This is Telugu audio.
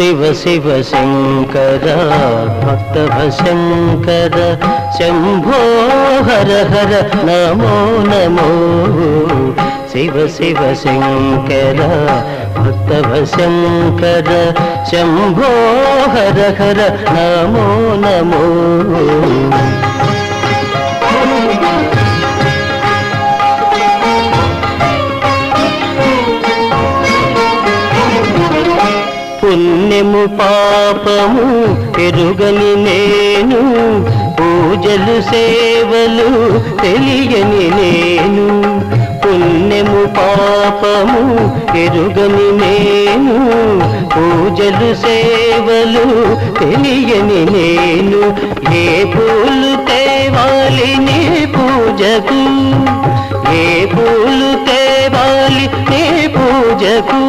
శివ శివ శంకర భక్తభశంకర శంభో హర హర నమో నమో శివ శివ శంకర భక్తభశంకర శంభో హర హర నమో నమో పుణ్యము పాపము ఎరుగని నేను పూజలు సేవలు తెలియని నేను పుణ్యము పాపము ఎరుగని నేను పూజలు సేవలు తెలియని నేను ఏ పూలు తేవాలి నీ పూజకు ఏ పూలు తేవాలి నీ పూజకు